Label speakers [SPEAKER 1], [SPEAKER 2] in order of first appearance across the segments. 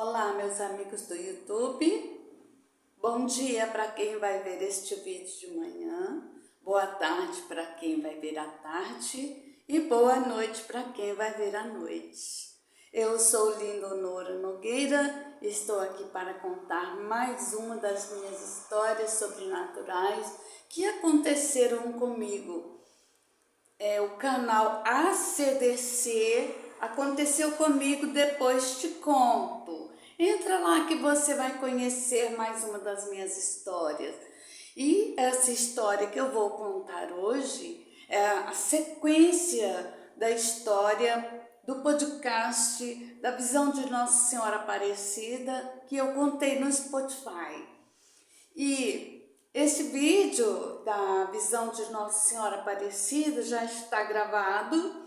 [SPEAKER 1] Olá, meus amigos do YouTube. Bom dia para quem vai ver este vídeo de manhã, boa tarde para quem vai ver à tarde e boa noite para quem vai ver à noite. Eu sou Lindonora Nogueira e estou aqui para contar mais uma das minhas histórias sobrenaturais que aconteceram comigo. O canal ACDC aconteceu comigo, depois te conto. Entra lá que você vai conhecer mais uma das minhas histórias. E essa história que eu vou contar hoje é a sequência da história do podcast da Visão de Nossa Senhora Aparecida que eu contei no Spotify. E esse vídeo da Visão de Nossa Senhora Aparecida já está gravado,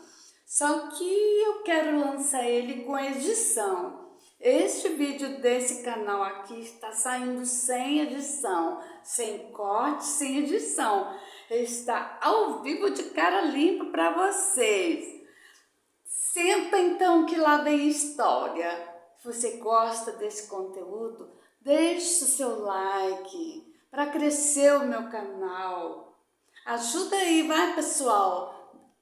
[SPEAKER 1] só que eu quero lançar ele com edição. Este vídeo desse canal aqui está saindo sem edição, sem corte, sem edição. Está ao vivo de cara limpa para vocês. Senta então que lá vem história. Se você gosta desse conteúdo, deixe o seu like para crescer o meu canal. Ajuda aí, vai pessoal.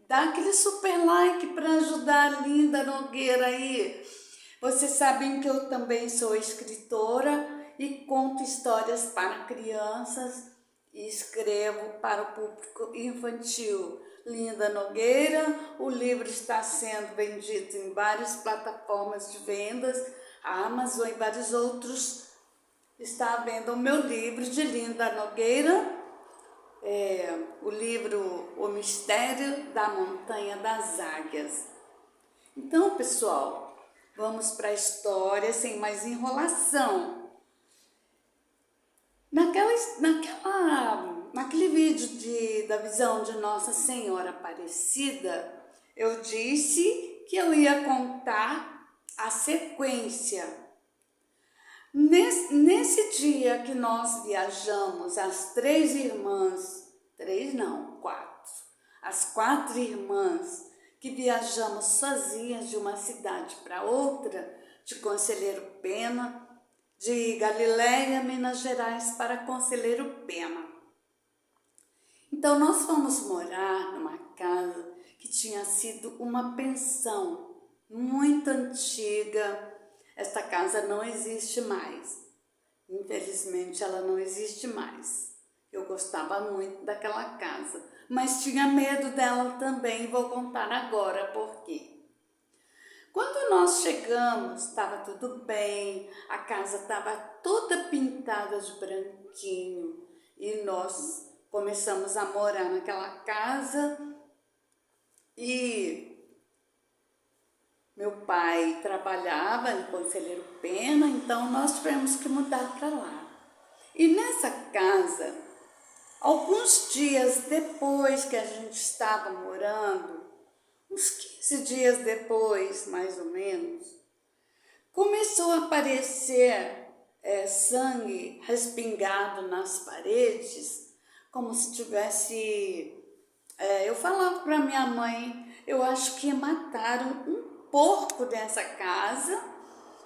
[SPEAKER 1] Dá aquele super like para ajudar a Linda Nogueira aí. Vocês sabem que eu também sou escritora e conto histórias para crianças e escrevo para o público infantil. Linda Nogueira, o livro está sendo vendido em várias plataformas de vendas, a Amazon e vários outros. Está à venda o meu livro de Linda Nogueira, o livro O Mistério da Montanha das Águias. Então, pessoal, vamos para a história sem mais enrolação. Naquele vídeo da Visão de Nossa Senhora Aparecida, eu disse que eu ia contar a sequência. Nesse dia que nós viajamos, as as quatro irmãs que viajamos sozinhas de uma cidade para outra, de Conselheiro Pena, de Galiléia, Minas Gerais, para Conselheiro Pena. Então nós fomos morar numa casa que tinha sido uma pensão muito antiga. Esta casa não existe mais. Infelizmente ela não existe mais. Eu gostava muito daquela casa, mas tinha medo dela também, e vou contar agora por quê. Quando nós chegamos, estava tudo bem, a casa estava toda pintada de branquinho e nós começamos a morar naquela casa e meu pai trabalhava em Conselheiro Pena, então nós tivemos que mudar para lá. E nessa casa, alguns dias depois que a gente estava morando, uns 15 dias depois, mais ou menos, começou a aparecer sangue respingado nas paredes, como se tivesse... eu falava para minha mãe, eu acho que mataram um porco dessa casa,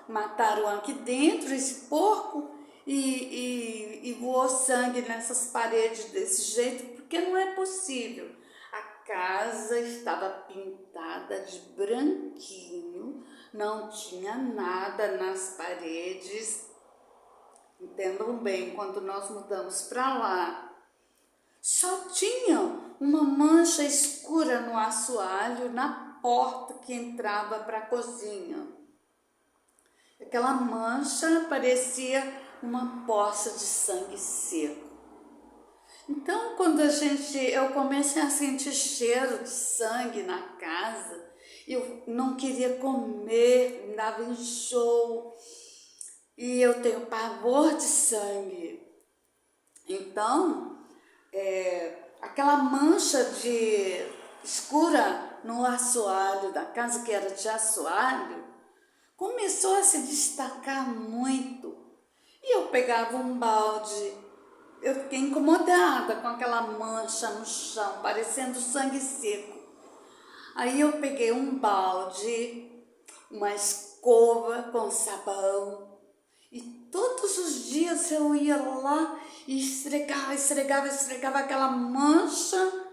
[SPEAKER 1] mataram aqui dentro esse porco e voou sangue nessas paredes desse jeito, porque não é possível. A casa estava pintada de branquinho, não tinha nada nas paredes. Entendam bem, quando nós mudamos para lá, só tinha uma mancha escura no assoalho na porta que entrava para a cozinha. Aquela mancha parecia uma poça de sangue seco. Então, quando eu comecei a sentir cheiro de sangue na casa, eu não queria comer, me dava enjoo, e eu tenho pavor de sangue. Então, aquela mancha escura no assoalho da casa, que era de assoalho, começou a se destacar muito. E eu pegava um balde, eu fiquei incomodada com aquela mancha no chão, parecendo sangue seco. Aí eu peguei um balde, uma escova com sabão. E todos os dias eu ia lá e esfregava aquela mancha.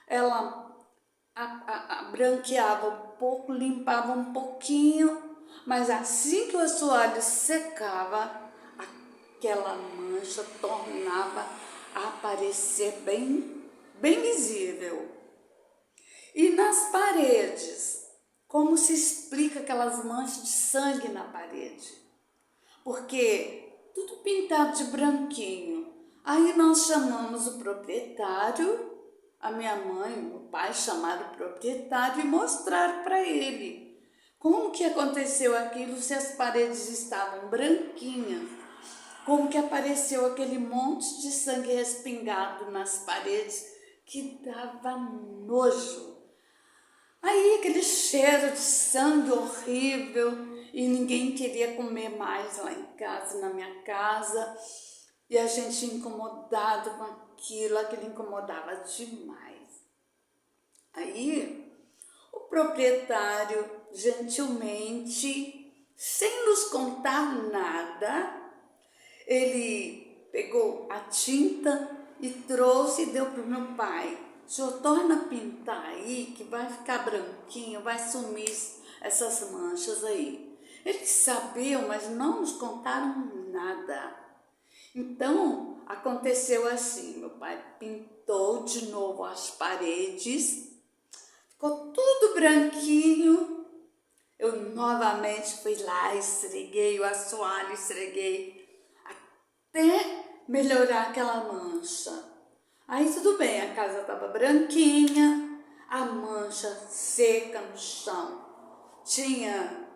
[SPEAKER 1] Ela branqueava um pouco, limpava um pouquinho, mas assim que o assoalho secava, aquela mancha tornava a aparecer bem visível. E nas paredes, como se explica aquelas manchas de sangue na parede? Porque tudo pintado de branquinho. Aí nós chamamos o proprietário, a minha mãe e o meu pai chamaram o proprietário e mostraram para ele como que aconteceu aquilo se as paredes estavam branquinhas, como que apareceu aquele monte de sangue respingado nas paredes que dava nojo. Aí aquele cheiro de sangue horrível e ninguém queria comer mais lá em casa, na minha casa, e a gente incomodado com aquilo incomodava demais. Aí o proprietário, gentilmente, sem nos contar nada, ele pegou a tinta e trouxe e deu para o meu pai. O senhor torna a pintar aí, que vai ficar branquinho, vai sumir essas manchas aí. Eles sabiam, mas não nos contaram nada. Então, aconteceu assim, meu pai pintou de novo as paredes, ficou tudo branquinho. Eu novamente fui lá, esfreguei o assoalho, esfreguei, até melhorar aquela mancha. Aí tudo bem, a casa estava branquinha, a mancha seca no chão. Tinha,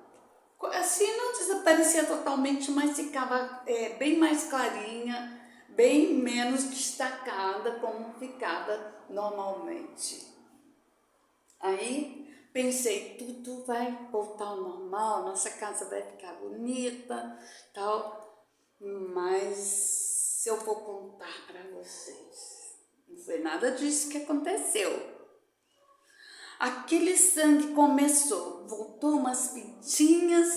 [SPEAKER 1] assim, não desaparecia totalmente, mas ficava bem mais clarinha, bem menos destacada como ficava normalmente. Aí pensei, tudo vai voltar ao normal, nossa casa vai ficar bonita, tal, mas eu vou contar para vocês. Não foi nada disso que aconteceu. Aquele sangue voltou umas pintinhas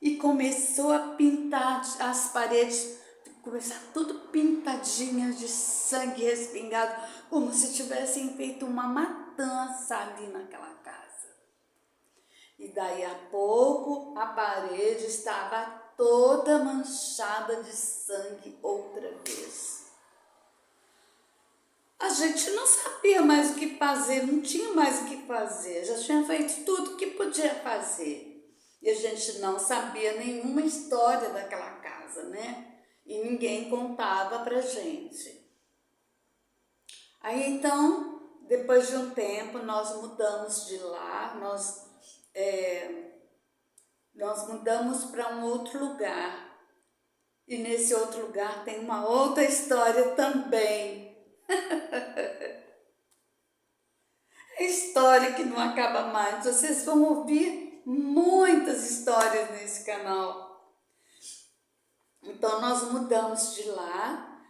[SPEAKER 1] e começou a pintar as paredes, começar tudo pintadinhas de sangue respingado, como se tivessem feito uma matança ali naquela casa. E daí a pouco a parede estava toda manchada de sangue outra vez. A gente não sabia mais o que fazer, não tinha mais o que fazer, já tinha feito tudo o que podia fazer. E a gente não sabia nenhuma história daquela casa, né? E ninguém contava pra gente. Aí então, depois de um tempo, nós mudamos de lá, nós mudamos para um outro lugar. E nesse outro lugar tem uma outra história também. É história que não acaba mais. Vocês vão ouvir muitas histórias nesse canal. Então nós mudamos de lá.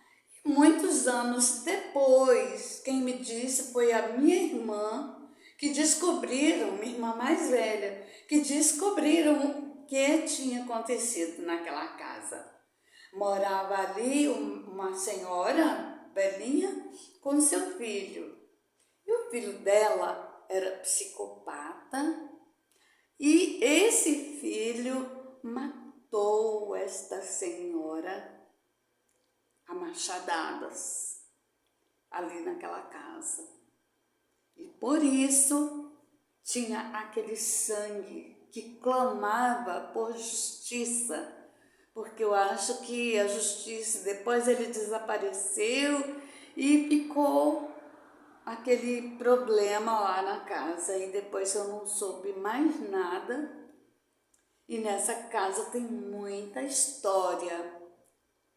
[SPEAKER 1] Muitos anos depois, quem me disse foi a minha irmã, que descobriram, minha irmã mais velha, que descobriram o que tinha acontecido naquela casa. Morava ali uma senhora velhinha com seu filho. E o filho dela era psicopata e esse filho matou esta senhora a machadadas ali naquela casa. E por isso tinha aquele sangue que clamava por justiça, porque eu acho que a justiça, depois ele desapareceu e ficou aquele problema lá na casa, e depois eu não soube mais nada. E nessa casa tem muita história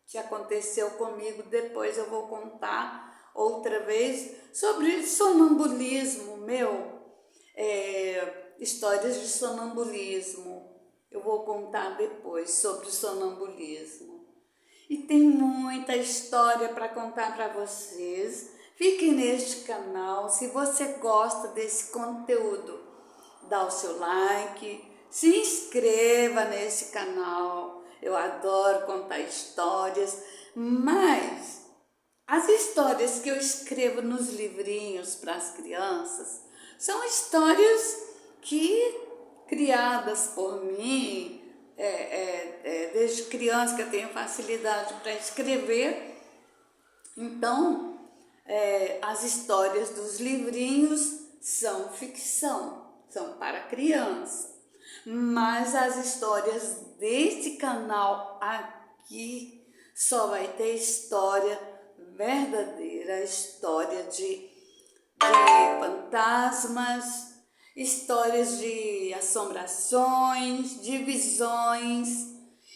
[SPEAKER 1] que aconteceu comigo, depois eu vou contar outra vez sobre sonambulismo histórias de sonambulismo. Eu vou contar depois sobre sonambulismo. E tem muita história para contar para vocês. Fiquem neste canal. Se você gosta desse conteúdo, dá o seu like, se inscreva nesse canal. Eu adoro contar histórias, mas as histórias que eu escrevo nos livrinhos para as crianças são histórias que, criadas por mim, desde criança que eu tenho facilidade para escrever. Então, as histórias dos livrinhos são ficção, são para criança. Mas as histórias deste canal aqui só vai ter história verdadeira, história de fantasmas, histórias de assombrações, de visões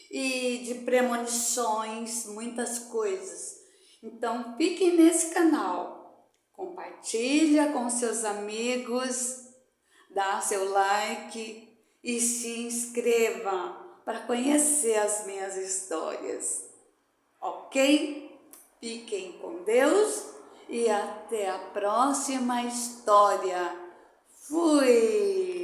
[SPEAKER 1] e de premonições, muitas coisas. Então fique nesse canal, compartilha com seus amigos, dá seu like e se inscreva para conhecer as minhas histórias, ok? Fiquem com Deus e até a próxima história. Fui!